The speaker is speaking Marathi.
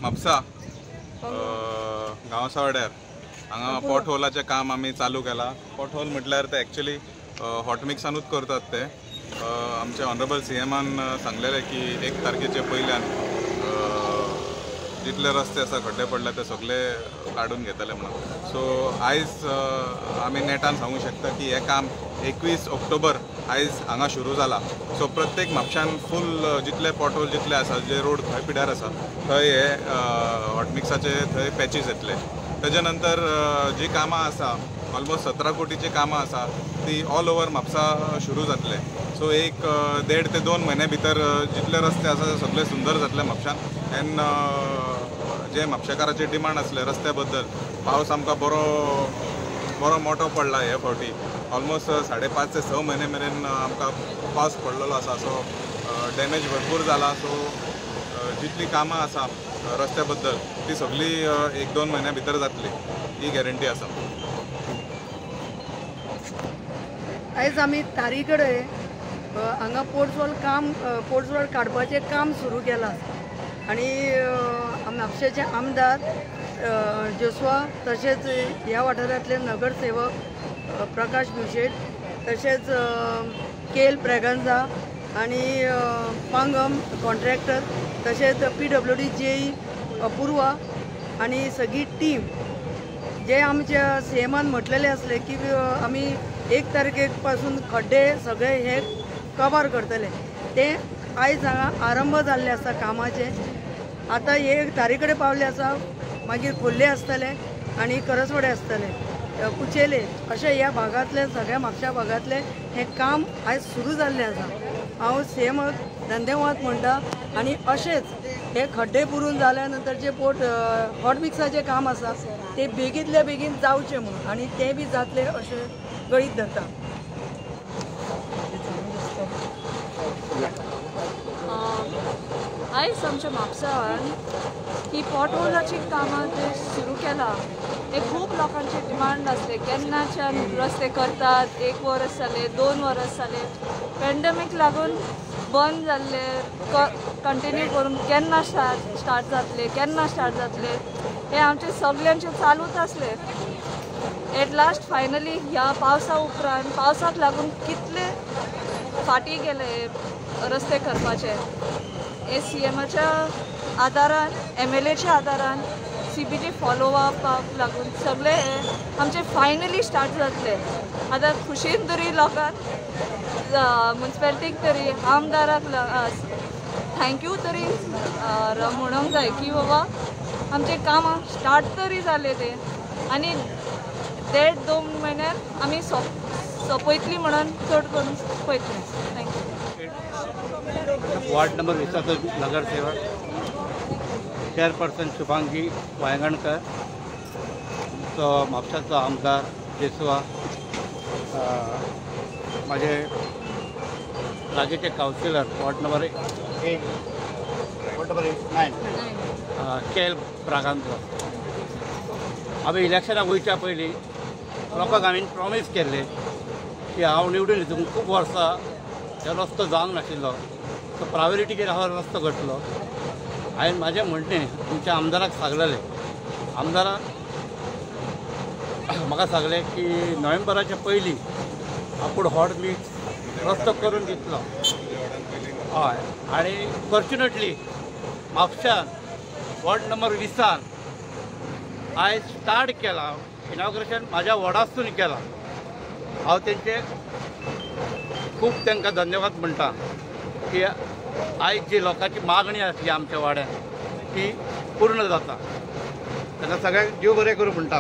म्हापसा गांवसावड्यार हांगा पॉट होलाचें काम आमी चालू केला। पॉट होल म्हटल्यार ते एक्चुअली हॉट मिक्सानूच करतात ते। आमचे ऑनरेबल सीएमान सांगलेले की 1 तारखेचे पयल्यान जितले रस्ते आसा खड्डे पडले ते सगळे काडून घेतले म्हणून। सो आयज आमी नेटान सांगूंक शकता की हे काम 21 ऑक्टोबर आयज हांगा सुरू जाला। सो प्रत्येक म्हापशान फूल जितले पॉटहोल जितले आसा जे रोड खंय पिड्यार आसा थंय हे हॉट मिक्साचे थंय पॅचीस येतले। तेजे नंतर जी कामां आसा ऑलमोस्ट 17 कोटीची कामां आसा ती ऑल ओवर म्हापसा सुरू जातले। सो एक 1.5 ते 2 म्हयने भितर जितले रस्ते आसा ते सगळे सुंदर जातले म्हापशान। एन जे म्हापशेकाराचे डिमांड आसले रस्त्या बद्दल पावस आमकां बरो मोठो पडला हे फावटी। ऑलमोस्ट 5.5 ते 6 म्हयने मेरेन आमकां पावस पडलेलो आसा। सो डॅमेज भरपूर जाला। सो जितली कामां आसा रस्त्या बद्दल ती सगळी 1-2 म्हयन्या भितर जातली ही गॅरंटी आसा। आयज आमी तारी कडेन हांगा पोर्ट्स रोड काडपाचें काम सुरू केलां आनी म्हापशेचे आमदार जोसवा तशेंच ह्या वाठारांतले नगरसेवक प्रकाश बुशेट तशेंच केल ब्रेगांजा आनी पांगम कॉन्ट्रॅक्टर तशेंच PWD जेई अपूर्वा आनी सगळी टीम जे आमच्या सीएमान म्हटलेले असले की आमी 1 तारखेक पासून खड्डे सगळे हे कवर करतले ते आयज हांगा आरंभ जाल्ले आसा कामाचे। आतां हे तारी कडेन पावले आसा मागीर खोर्ले आसतले आनी करसवडे आसतले कुचेले अशे ह्या भागांतले सगळ्या म्हापशा भागांतले हे काम आयज सुरू जाल्लें आसा। हांव सीएमाक धन्यवाद म्हणटा आनी अशेंच हे खड्डे पुरून जाल्यानंतरचे हॉट मिक्साचे काम आसा ते बेगींतल्या बेगीन जावचें म्हणून आनी ते बी जातले अशें गळीत धरता. आयज आमच्या म्हापसान ही पॉटहोलाची कामां ते सुरू केला. हे खूब लोकांचे डिमांड आसले केन्नाच्यान रस्ते करतात. 1 वर्स जाले, 2 वर्स जाले. पॅन्डेमीक लागून बंद जाल्ले, कंटिन्यू करून केन्ना स्टार्ट जातले हे आमचे सगळ्यांचे चालूच आसले. एट लास्ट फायनली ह्या पावसा उपरांत पावसाक लागून कितले फाटी गेले रस्ते करपाचे. CMच्या आदारान MLAच्या आदारान CBD फॉलोअपाक लागून सगळे आमचे फायनली स्टार्ट जातले. आतां खुशीन तरी लोकांक म्युन्सिपालिटीक तरी आमदाराक थँक्यू तरी म्हणूंक जाय की बाबा आमचे कामां स्टार्ट तरी जाले ते आनी 1.5-2 म्हयन्यार आमी सोंपयतली म्हणून चड करून पळयतले. थँक्यू. वार्ड नंबर 20 नगरसेवक चेअरपर्सन शुभांगी वायंगणकर, तो म्हापशाचो आमदार जेसवा, माझे लागींचे कावन्सिलर वार्ड नंबर 9 केल प्रागांचो. हांवें इलेक्शनाक वयच्या पयलीं लोकांक हांवें प्रॉमीस केल्ले की हांव निवडून येतून खूब वर्सां हो रस्तो जावंक नाशिल्लो, तो प्रायोरिटीचेर हो रस्तो घडटलो. हांवें म्हाजें म्हणणें तुमच्या आमदाराक सांगलेलें. आमदारान म्हाका सांगलें की नोव्हेंबराच्या पयलीं आपूण हॉट मिक्स रस्तो करून दितलो. हय, आनी फॉर्च्युनेटली म्हापशान वॉर्ड नंबर 20 आयज स्टार्ट केला. इनॉग्रेशन म्हाज्या वॉर्डासून केलां. हांव तेंचे खूब तांकां धन्यवाद म्हणटा की आयज जी लोकांची मागणी आसली आमच्या वाड्यान ती पूर्ण जाता. ताका सगळ्यांक देव बरें करूं म्हणटा.